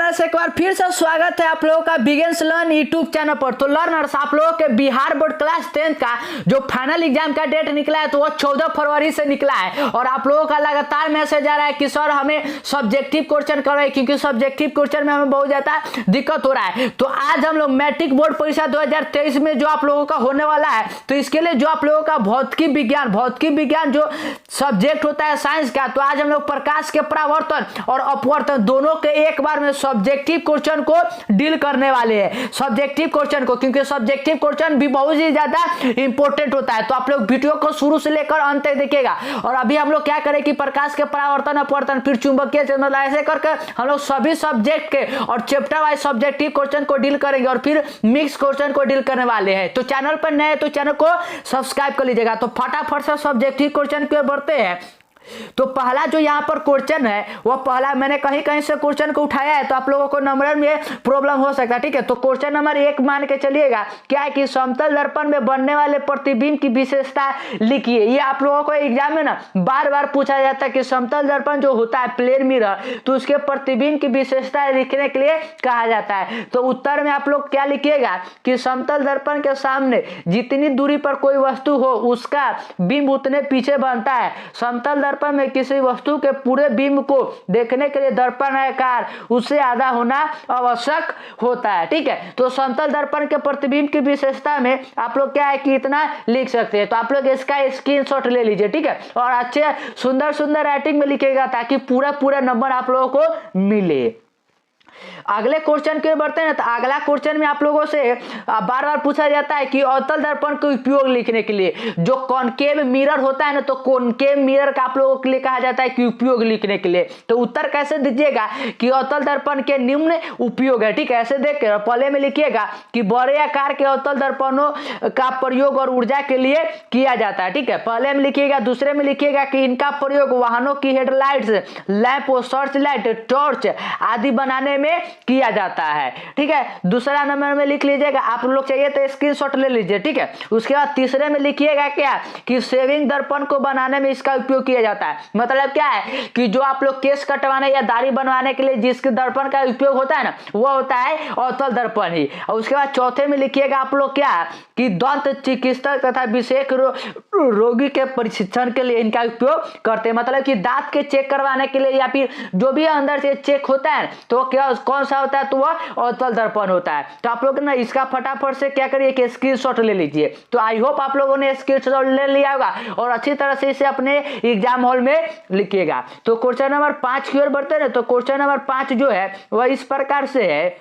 Learners एक बार फिर से स्वागत है आप लोगों का बिगिंस लर्न यूट्यूब चैनल पर। तो लर्नर्स आप लोगों के बिहार बोर्ड क्लास 10 का जो फाइनल एग्जाम का डेट निकला है तो वो 14 फरवरी से निकला है और आप लोगों का लगातार मैसेज आ रहा है कि सर हमें सब्जेक्टिव क्वेश्चन कर रहे हैं क्योंकि सब्जेक्टिव क्वेश्चन में हमें बहुत ज्यादा दिक्कत हो रहा है। तो आज हम लोग मैट्रिक बोर्ड परीक्षा 2023 में जो आप लोगों का होने वाला है तो इसके लिए जो आप लोगों का भौतिकी विज्ञान जो सब्जेक्ट होता है साइंस का, तो आज हम लोग प्रकाश के परावर्तन और अपवर्तन दोनों के एक बार में सब्जेक्टिव क्वेश्चन को डील करने वाले हैं। सब्जेक्टिव क्वेश्चन को, क्योंकि सब्जेक्टिव क्वेश्चन भी बहुत ही ज्यादा इंपॉर्टेंट होता है। तो आप लोग वीडियो को शुरू से लेकर अंत तक देखिएगा। और अभी हम लोग क्या करें कि प्रकाश के परावर्तन अपवर्तन फिर चुंबकीय मतलब ऐसे करके हम लोग सभी सब्जेक्ट के और चैप्टर वाइज सब्जेक्टिव क्वेश्चन को डील करेंगे और फिर मिक्स क्वेश्चन को डील करने वाले हैं। तो चैनल पर नए तो चैनल को सब्सक्राइब कर लीजिएगा। तो फटाफट से सब्जेक्टिव क्वेश्चन की ओर बढ़ते हैं। तो पहला जो यहाँ पर क्वेश्चन है वो पहला मैंने कहीं से क्वेश्चन को उठाया है तो आप लोगों को नंबर में प्रॉब्लम हो सकता है। ठीक है, तो क्वेश्चन नंबर 1 मान के चलिएगा क्या है कि समतल दर्पण में बनने वाले प्रतिबिंब की विशेषता लिखिए। ये आप लोगों को एग्जाम में ना बार बार पूछा जाता है कि समतल दर्पण जो होता है प्लेन मिरर, तो उसके प्रतिबिंब की विशेषता लिखने के लिए कहा जाता है। तो उत्तर में आप लोग क्या लिखिएगा कि समतल दर्पण के सामने जितनी दूरी पर कोई वस्तु हो उसका बिंब उतने पीछे बनता है। समतल दर्पण में किसी वस्तु के पूरे बिंब को देखने के लिए दर्पण आकार उससे आधा होना आवश्यक होता है। ठीक है, तो समतल दर्पण के प्रतिबिंब की विशेषता में आप लोग क्या है कि इतना लिख सकते हैं। तो आप लोग इसका स्क्रीनशॉट ले लीजिए। ठीक है, और अच्छे सुंदर राइटिंग में लिखिएगा ताकि पूरा नंबर आप लोगों को मिले। अगले क्वेश्चन के बढ़ते हैं। तो अगला क्वेश्चन में आप लोगों से बार बार पूछा जाता है कि अवतल दर्पण का उपयोग लिखने के लिए जो कॉनकेव मिरर होता है ना, तो कॉनकेव मिरर का आप लोगों के लिए कहा जाता है कि उपयोग लिखने के लिए। तो उत्तर कैसे दीजिएगा कि अवतल दर्पण के निम्न उपयोग है। ठीक है, ऐसे देख कर पहले में लिखिएगा कि बड़े आकार के अवतल दर्पणों का प्रयोग और ऊर्जा के लिए किया जाता है। ठीक है, पहले में लिखिएगा। दूसरे में लिखिएगा कि इनका प्रयोग वाहनों की हेडलाइट्स, लैंप और सर्च लाइट, टॉर्च आदि बनाने में किया जाता है। ठीक है, दूसरा नंबर में लिख लीजिएगा। आप लोग चाहिए तो स्क्रीनशॉट ले लीजिए। ठीक है, उसके बाद तीसरे में लिखिएगा क्या कि शेविंग दर्पण को बनाने में इसका उपयोग किया जाता है। मतलब क्या है कि जो आप लोग केस कटवाने या दाढ़ी बनवाने के लिए जिसके दर्पण का उपयोग होता है ना, वो होता है अवतल दर्पण ही। और उसके बाद चौथे में लिखिएगा आप लोग क्या कि दंत चिकित्सक तथा विशेष रोगी के प्रशिक्षण के लिए इनका उपयोग करते हैं। मतलब कि दांत के चेक करवाने के लिए या फिर जो भी अंदर से चेक होता है तो क्या कौन सा होता है, तो वह अवतल दर्पण होता है। तो आप लोग ना इसका फटाफट से क्या करिए कि स्क्रीनशॉट ले लीजिए। तो आई होप आप लोगों ने स्क्रीनशॉट ले लिया होगा और अच्छी तरह से इसे अपने एग्जाम हॉल में लिखिएगा। तो क्वेश्चन नंबर 5 की ओर बढ़ते हैं। तो क्वेश्चन नंबर 5 जो है वह इस प्रकार से है,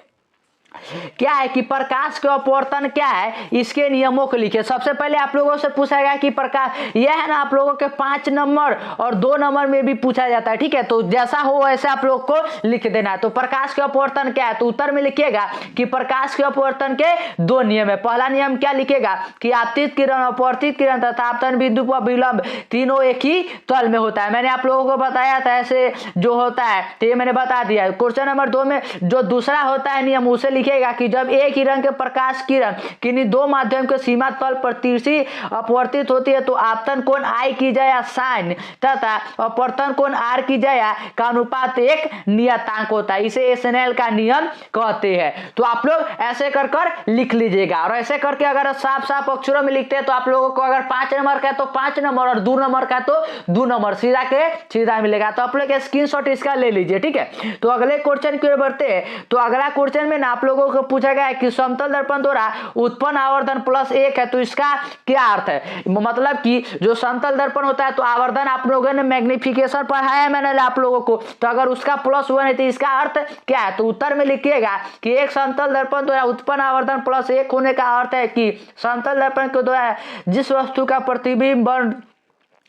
क्या है कि प्रकाश के अपवर्तन क्या है, इसके नियमों को लिखिए। सबसे पहले आप लोगों से पूछा गया कि प्रकाश यह है ना आप लोगों के 5 नंबर और 2 नंबर में भी पूछा जाता है। ठीक है, तो जैसा हो वैसे आप लोग को लिख देना है। तो प्रकाश के अपवर्तन क्या है, तो उत्तर में लिखिएगा कि प्रकाश के अपवर्तन के 2 नियम है। पहला नियम क्या लिखेगा कि आपतित किरण, अपवर्तित किरण तथा आपतन बिंदु पर विलंब तीनों एक ही तल में होता है। मैंने आप लोगों को बताया था ऐसे जो होता है, तो ये मैंने बता दिया। क्वेश्चन नंबर 2 में जो दूसरा होता है नियम उसे लिखेगा कि जब एक ही रंग के प्रकाश किरण किन्हीं 2 माध्यम के सीमा तल पर तिरछी अपवर्तित होती है तो आपतन कोण आई की जया साइन तथा अपवर्तन कोण आर की जया का अनुपात एक नियतांक होता है। इसे एसएनएल का नियम कहते हैं। तो आप लोग ऐसे कर लिख लीजिएगा। और ऐसे करके अगर साफ अक्षरों में लिखते हैं तो आप लोगों को अगर 5 नंबर का है तो 5 नंबर और 2 नंबर का तो 2 नंबर सीधा के सीधा मिलेगा। तो आप लोग स्क्रीनशॉट इसका ले लीजिए। ठीक है, तो अगले क्वेश्चन की ओर बढ़ते हैं। तो अगला क्वेश्चन में ना आप लोगों को पूछा गया है कि समतल दर्पण द्वारा उत्पन्न आवर्धन प्लस 1 है, तो इसका क्या अर्थ है। मतलब कि जो समतल दर्पण होता है तो आवर्धन आप लोगों ने मैग्निफिकेशन पढ़ाया है मैंने आप लोगों को, तो अगर उसका +1 है तो इसका अर्थ क्या है। तो उत्तर में लिखिएगा कि एक समतल दर्पण द्वारा उत्पन्न आवर्धन +1 होने का अर्थ है कि समतल दर्पण के द्वारा जिस वस्तु का प्रतिबिंब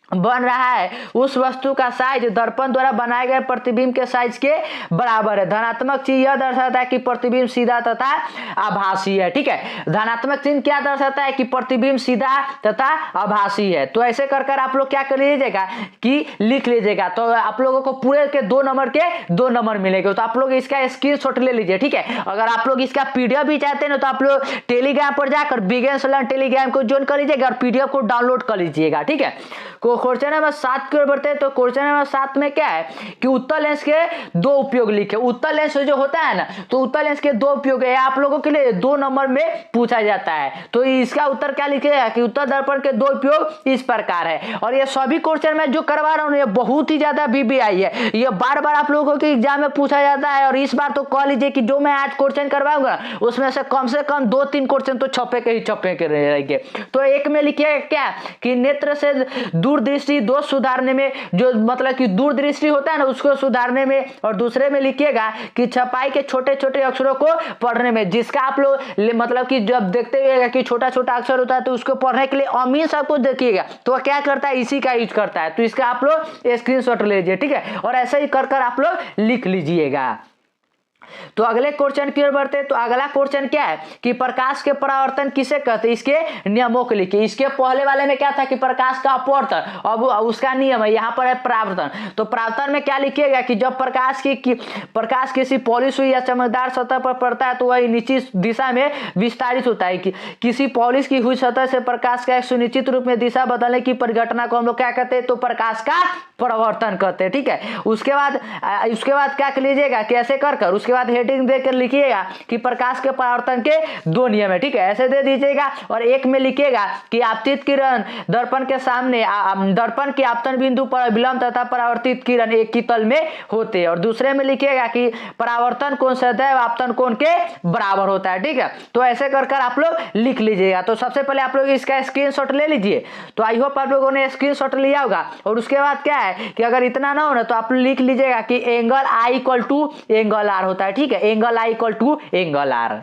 बन रहा है उस वस्तु का साइज दर्पण द्वारा बनाए गए प्रतिबिंब के साइज के बराबर है। धनात्मक चिन्ह यह दर्शाता है कि प्रतिबिंब सीधा तथा आभासी है। ठीक है, धनात्मक चिन्ह क्या दर्शाता है कि प्रतिबिंब सीधा तथा आभासी है। तो ऐसे कर आप लोग क्या कर लीजिएगा कि लिख लीजिएगा। तो आप लोगों को पूरे के 2 नंबर के 2 नंबर मिलेंगे। तो आप लोग इसका स्क्रीनशॉट ले लीजिए। ठीक है, अगर आप लोग इसका पीडीएफ भी चाहते हैं तो आप लोग टेलीग्राम पर जाकर बिगिंस लर्न टेलीग्राम को ज्वाइन कर लीजिएगा और पीडीएफ को डाउनलोड कर लीजिएगा। ठीक है, क्वेश्चन नंबर 7 की ओर बढ़ते हैं। तो क्वेश्चन नंबर 7 में क्या है कि उत्तल लेंस के दो उपयोग लिखे। उत्तल लेंस जो होता है ना, तो उत्तल लेंस के दो उपयोग है, आप लोगों के लिए 2 नंबर में पूछा जाता है। तो इसका उत्तर क्या लिखेगा कि उत्तल दर्पण के दो उपयोग इस प्रकार है। और ये सभी क्वेश्चन मैं जो करवा रहा हूँ ये बहुत ही ज्यादा बीबीआई है, ये बार बार आप लोगों के एग्जाम में पूछा जाता है। और इस बार तो कह लीजिए कि जो मैं आज क्वेश्चन करवाऊंगा उसमें से कम 2-3 क्वेश्चन तो छपे के रहेंगे। तो एक में लिखिएगा क्या कि नेत्र से दूरदृष्टि दोष सुधारने में, जो मतलब कि दूरदृष्टि होता है ना उसको सुधारने में। और दूसरे में लिखिएगा कि छपाई के छोटे छोटे अक्षरों को पढ़ने में, जिसका आप लोग मतलब कि जब देखते हुए कि छोटा छोटा अक्षर होता है तो उसको पढ़ने के लिए अमीन सबको देखिएगा तो क्या करता है, इसी का यूज करता है। तो इसका आप लोग स्क्रीनशॉट ले लीजिए, ठीक है, और ऐसे ही कर आप लोग लिख लीजिएगा। तो अगले क्वेश्चन की ओर बढ़ते हैं। तो अगला क्वेश्चन क्या है कि प्रकाश के परावर्तन किसे कहते हैं, इसके नियमों को लिखिए। इसके पहले वाले में क्या था कि प्रकाश का अपवर्तन, अब उसका नियम है, यहाँ पर है परावर्तन। तो परावर्तन में क्या लिखिएगा कि जब प्रकाश किसी पॉलिश हुई या चमकदार सतह पर पड़ता है तो वह निश्चित दिशा में विस्तारित होता है। कि किसी पॉलिश की हुई सतह से प्रकाश का एक सुनिश्चित रूप में दिशा बदलने की परिघटना को हम लोग क्या कहते हैं, तो प्रकाश का परावर्तन कहते हैं, ठीक है। उसके बाद क्या लीजिएगा कि ऐसे कर उसके बाद हेडिंग देकर लिखिएगा कि प्रकाश के परावर्तन के 2 नियम है, ठीक है, ऐसे दे दीजिएगा। और एक में लिखिएगा कि आपतित किरण दर्पण के सामने दर्पण के आपतन बिंदु पर विलंब तथा परावर्तित किरण एक ही तल में होते हैं। और दूसरे में लिखिएगा कि परावर्तन कोण सदैव आपतन कोण के बराबर होता है, ठीक है। तो ऐसे कर आप लोग लिख लीजिएगा। तो सबसे पहले आप लोग इसका स्क्रीनशॉट ले लीजिए। तो आई होप आप लोगों ने स्क्रीनशॉट लिया होगा। और उसके बाद क्या है कि अगर इतना ना हो ना तो आप लिख लीजिएगा कि angle I equal to angle R होता है, ठीक है, angle I equal to angle R।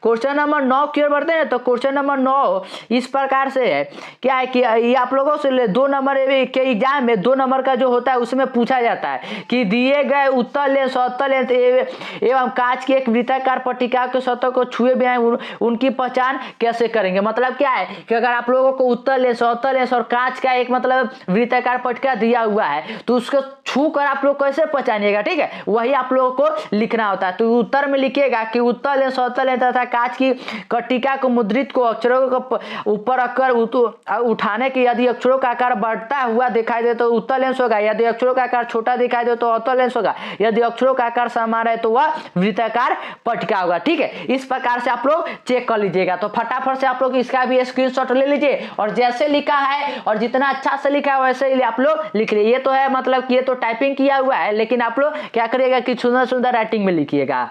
Question number 9 की ओर बढ़ते हैं। तो क्वेश्चन नंबर 9 इस प्रकार से है, क्या है कि ये आप लोगों से 2 नंबर के एग्जाम में 2 नंबर का जो होता है उसमें पूछा जाता है कि दिए गए उत्तल लेंस अवतल लेंस एवं कांच की एक वृत्ताकार पट्टिका के सतह को छुए बिना उनकी पहचान कैसे करेंगे। मतलब क्या है कि अगर आप लोगों को उत्तल लेंस अवतल लेंस और कांच का एक मतलब वृत्ताकार पट्टिका दिया हुआ है तो उसको छू कर आप लोग कैसे पहचानिएगा, ठीक है, वही आप लोगों को लिखना होता है। तो उत्तर में लिखिएगा कि उत्तल लेंस अवतल लेंस तथा कांच की पट्टिका को मुद्रित को अक्षरों को ऊपर रखकर उठाने के यदि अक्षरों का आकार बढ़ता हुआ दिखाई दे तो उत्तल लेंस होगा, यदि अक्षरों का आकार छोटा दिखाई दे तो अवतल लेंस होगा, यदि अक्षरों का आकार समान है तो वह वृत्ताकार पट्टिका होगा, ठीक है। इस प्रकार से आप लोग चेक कर लीजिएगा। तो फटाफट से आप लोग इसका भी स्क्रीनशॉट ले लीजिए और जैसे लिखा है और जितना अच्छा से लिखा है वैसे ही आप लोग लिख लीजिए। ये तो है मतलब कि ये तो टाइपिंग किया हुआ है, लेकिन आप लोग क्या करिएगा कि सुंदर सुंदर राइटिंग में लिखिएगा।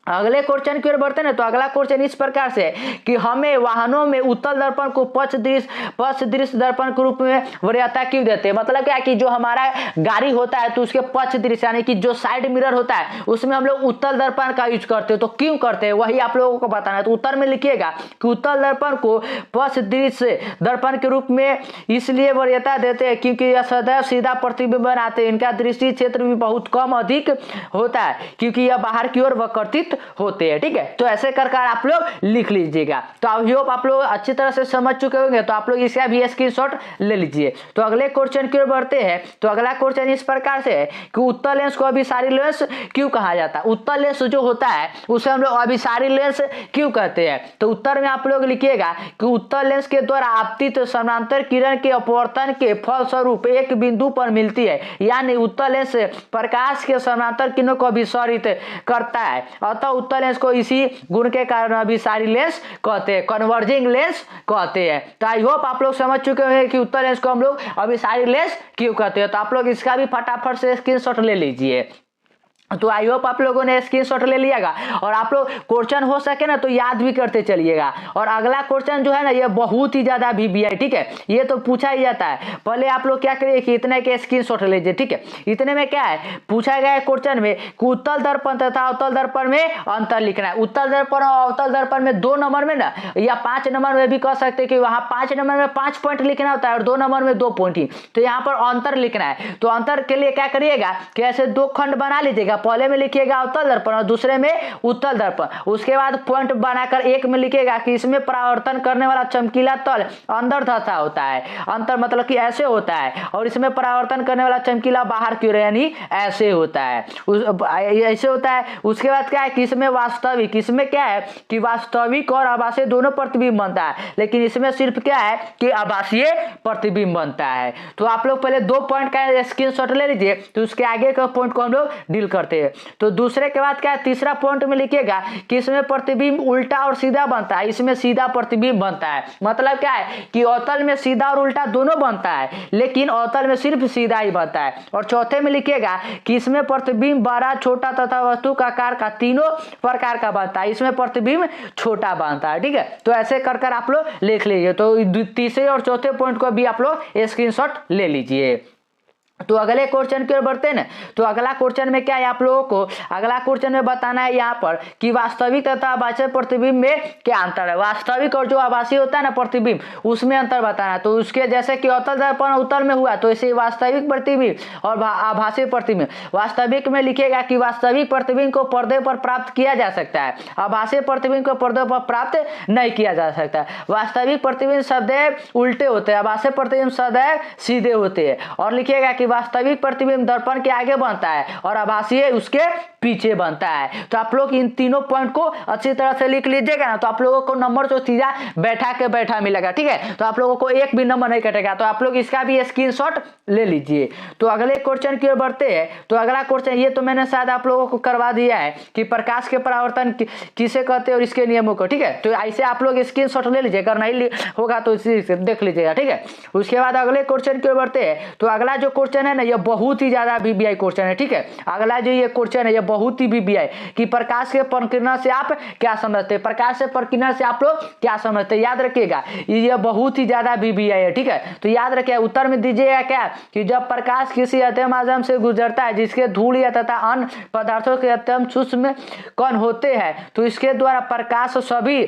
अगले क्वेश्चन की ओर बढ़ते हैं। तो अगला क्वेश्चन इस प्रकार से है कि हमें वाहनों में उत्तल दर्पण को पक्ष दृश्य दर्पण के रूप में वरीयता क्यों देते हैं। मतलब क्या कि जो हमारा गाड़ी होता है तो उसके पक्ष दृश्य यानी कि जो साइड मिरर होता है उसमें हम लोग उत्तल दर्पण का यूज करते हैं। तो क्यों करते हैं वही आप लोगों को बताना है। तो उत्तर में लिखिएगा कि उत्तल दर्पण को पक्ष दृश्य दर्पण के रूप में इसलिए वरीयता देते हैं क्योंकि यह सदैव सीधा प्रतिबिंब बनाते हैं, इनका दृष्टि क्षेत्र भी बहुत कम अधिक होता है क्योंकि यह बाहर की ओर वक्रतित होते हैं, ठीक है। तो ऐसे कर आप लोग लिख लीजिएगा। तो आई होप आप लोग अच्छी तरह से समझ चुके होंगे। तो आप लोग इसका भी स्क्रीनशॉट ले लीजिए। तो अगले क्वेश्चन की ओर बढ़ते हैं। तो अगला क्वेश्चन इस प्रकार से है कि उत्तल लेंस को अभिसारी लेंस क्यों कहा जाता है। उत्तल लेंस जो होता है उसे हम लोग अभिसारी लेंस क्यों कहते हैं। तो उत्तर में आप लोग लिखिएगा कि उत्तल लेंस के द्वारा आपतित समानांतर किरण के अपवर्तन के फलस्वरूप एक बिंदु पर मिलती है, यानी उत्तल लेंस प्रकाश के समानांतर किरणों को अभिसारित करता है। अतः उत्तल लेंस को इसी गुण के कारण अभिसारी लेंस कहते हैं, कन्वर्जिंग लेंस कहते हैं। तो आई होप आप लोग समझ चुके हैं कि उत्तल लेंस को हम लोग अभिसारी लेंस क्यों कहते हैं। तो आप लोग इसका भी फटाफट से स्क्रीनशॉट ले लीजिए। तो आई होप आप लोगों ने स्क्रीनशॉट ले लिएगा और आप लोग क्वेश्चन हो सके ना तो याद भी करते चलिएगा। और अगला क्वेश्चन जो है ना ये बहुत ही ज्यादा बीबीआई, ठीक है, ये तो पूछा ही जाता है। पहले आप लोग क्या करिए कि इतने के स्क्रीनशॉट लीजिए, ठीक है। इतने में क्या है पूछा गया है क्वेश्चन में कि उत्तल दर्पण तथा अवतल दर्पण में अंतर लिखना है। उत्तल दर्पण और अवतल दर्पण में 2 नंबर में ना या 5 नंबर में भी कह सकते हैं कि वहां 5 नंबर में 5 पॉइंट लिखना होता है और 2 नंबर में 2 पॉइंट ही। तो यहाँ पर अंतर लिखना है। तो अंतर के लिए क्या करिएगा कि ऐसे 2 खंड बना लीजिएगा, क्या पहले में लिखिएगा अवतल दर्पण और दूसरे में उत्तल दर्पण। उसके बाद पॉइंट बनाकर एक में लिखिएगा कि इसमें परावर्तन करने वाला चमकीला तल अंदर धंसा होता है, अंतर मतलब कि ऐसे होता है, और इसमें परावर्तन करने वाला चमकीला बाहर की ओर यानी ऐसे होता है, ऐसे होता है। उसके बाद क्या है कि इसमें वास्तविक, इसमें क्या है कि वास्तविक और आभासी दोनों प्रतिबिंब बनता है, लेकिन इसमें सिर्फ क्या है कि आभासीय प्रतिबिंब बनता है। तो आप लोग पहले 2 पॉइंट का स्क्रीनशॉट ले लीजिए, तो उसके आगे का पॉइंट को हम लोग डील करते हैं। तो दूसरे के बाद क्या है, तीसरा पॉइंट में लिखिएगा कि इसमें प्रतिबिंब उल्टा और सीधा बनता है, इसमें सीधा प्रतिबिंब बनता है। मतलब क्या है कि अवतल में सीधा और उल्टा दोनों बनता है, लेकिन अवतल में सिर्फ सीधा ही बनता है। और चौथे में लिखिएगा कि इसमें प्रतिबिंब बड़ा, छोटा तथा वस्तु का आकार का तीनों प्रकार का बनता है, इसमें प्रतिबिंब छोटा बनता है। ठीक है, तो ऐसे कर कर आप लोग लिख लीजिए। तो तीसरे और चौथे पॉइंट को भी आप लोग स्क्रीनशॉट ले लीजिए। तो अगले क्वेश्चन की ओर बढ़ते हैं ना। तो अगला क्वेश्चन में क्या है, आप लोगों को अगला क्वेश्चन में बताना है यहाँ पर कि वास्तविक तथा आभासी प्रतिबिंब में क्या अंतर है। वास्तविक और जो आभासी होता है ना प्रतिबिंब, उसमें अंतर बताना है। तो उसके जैसे कि अवतल दर्पण उत्तल में हुआ, तो इसे वास्तविक प्रतिबिंब और आभासी प्रतिबिंब। वास्तविक में लिखेगा कि वास्तविक प्रतिबिंब को पर्दे पर प्राप्त किया जा सकता है, आभासी प्रतिबिंब को पर्दे पर प्राप्त नहीं किया जा सकता। वास्तविक प्रतिबिंब सदैव उल्टे होते हैं, आभासी प्रतिबिंब सदैव सीधे होते हैं। और लिखिएगा कि वास्तविक प्रतिबिंब दर्पण के आगे बनता है और आभासीय उसके पीछे बनता है। तो आप लोग इन तीनों पॉइंट को अच्छी तरह से लिख लीजिएगा ना, तो आप लोगों को नंबर जो सीधा बैठा मिलेगा। ठीक है, तो आप लोगों को एक भी नंबर नहीं कटेगा। तो आप लोग इसका भी स्क्रीनशॉट ले लीजिए। तो अगले क्वेश्चन की ओर बढ़ते हैं। तो अगला क्वेश्चन, ये तो मैंने शायद आप लोगों को करवा दिया है कि प्रकाश के परावर्तन किसे कहते हैं और इसके नियमों को। ठीक है, तो ऐसे आप लोग स्क्रीनशॉट ले लीजिए, अगर नहीं होगा तो इसी से देख लीजिएगा। ठीक है, उसके बाद अगले क्वेश्चन की ओर बढ़ते हैं। तो अगला जो क्वेश्चन है ना, ये बहुत ही ज्यादा वीवीआई क्वेश्चन है। ठीक है, अगला जो ये क्वेश्चन है ये बहुत ही वीवीआई कि प्रकाश के प्रकीर्णन से आप क्या समझते हैं, प्रकाश से प्रकीर्णन से आप लोग क्या समझते हैं, याद रखिएगा ये बहुत ही ज्यादा वीवीआई है। ठीक है, तो याद रखिए उत्तर में दीजिएगा क्या कि जब प्रकाश किसी अध्ययन माध्यम से गुजरता है जिसके धूल या तथा अन्य पदार्थों के अत्यंत सूक्ष्म कण होते हैं, तो इसके द्वारा प्रकाश सभी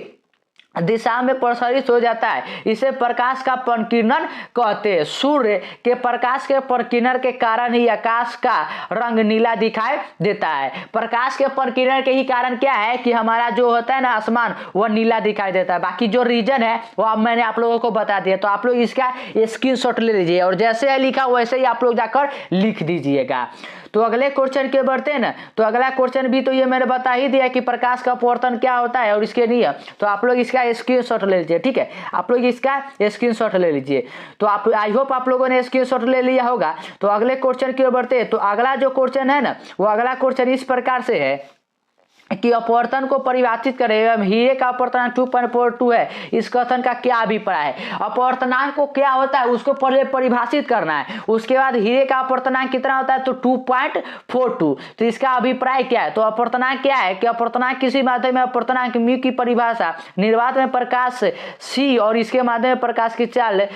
दिशा में प्रसारित हो जाता है, इसे प्रकाश का प्रकीर्णन कहते हैं। सूर्य के प्रकाश के प्रकीर्णन के कारण ही आकाश का रंग नीला दिखाई देता है। प्रकाश के प्रकीर्णन के ही कारण क्या है कि हमारा जो होता है ना आसमान, वह नीला दिखाई देता है। बाकी जो रीजन है वो अब मैंने आप लोगों को बता दिया। तो आप लोग इसका स्क्रीनशॉट ले लीजिए और जैसे है लिखा वैसे ही आप लोग जाकर लिख दीजिएगा। तो अगले क्वेश्चन के बढ़ते हैं ना। तो अगला क्वेश्चन भी तो ये मैंने बता ही दिया कि प्रकाश का अपवर्तन क्या होता है और इसके नियम। तो आप लोग इसका स्क्रीनशॉट ले लीजिए। ठीक है, आप लोग इसका स्क्रीनशॉट ले लीजिए। तो आप आई होप आप लोगों ने स्क्रीनशॉट ले लिया होगा। तो अगले क्वेश्चन की ओर बढ़ते हैं। तो अगला जो क्वेश्चन है ना, वो अगला क्वेश्चन इस प्रकार से है कि अपवर्तन को परिभाषित करें। हीरे का अपवर्तनांक 2.42 है, इस कथन का क्या अभिप्राय है। अपवर्तनांक को क्या होता है उसको पहले परिभाषित करना है, उसके बाद हीरे का अपवर्तनांक कितना होता है तो 2.42। तो इसका अभिप्राय क्या है। तो अपवर्तनांक क्या है कि अपवर्तनांक किसी माध्यम में अपवर्तनांक म्यू की परिभाषा निर्वात में प्रकाश सी और इसके माध्यम में प्रकाश की चाल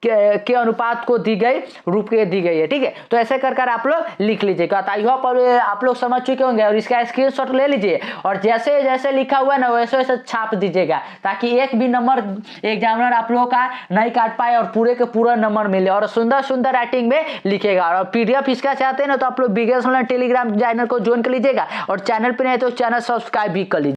के अनुपात को दी गई रूप के दी गई है। ठीक है, तो ऐसे कर आप लोग लिख लीजिएगा। तो आई होप आप लोग समझ चुके होंगे और इसका स्क्रीनशॉट ले लीजिए और जैसे जैसे लिखा हुआ है ना वैसे वैसे छाप दीजिएगा, ताकि एक भी नंबर एग्जामिनर आप लोगों का नहीं काट पाए और पूरे के पूरा नंबर मिले और सुंदर सुंदर राइटिंग में लिखेगा। और पीडीएफ इसका चाहते हैं ना तो आप लोग बिगेस्ट ऑनलाइन टेलीग्राम चैनल को ज्वाइन कर लीजिएगा और चैनल पर नहीं तो चैनल सब्सक्राइब भी कर लीजिए।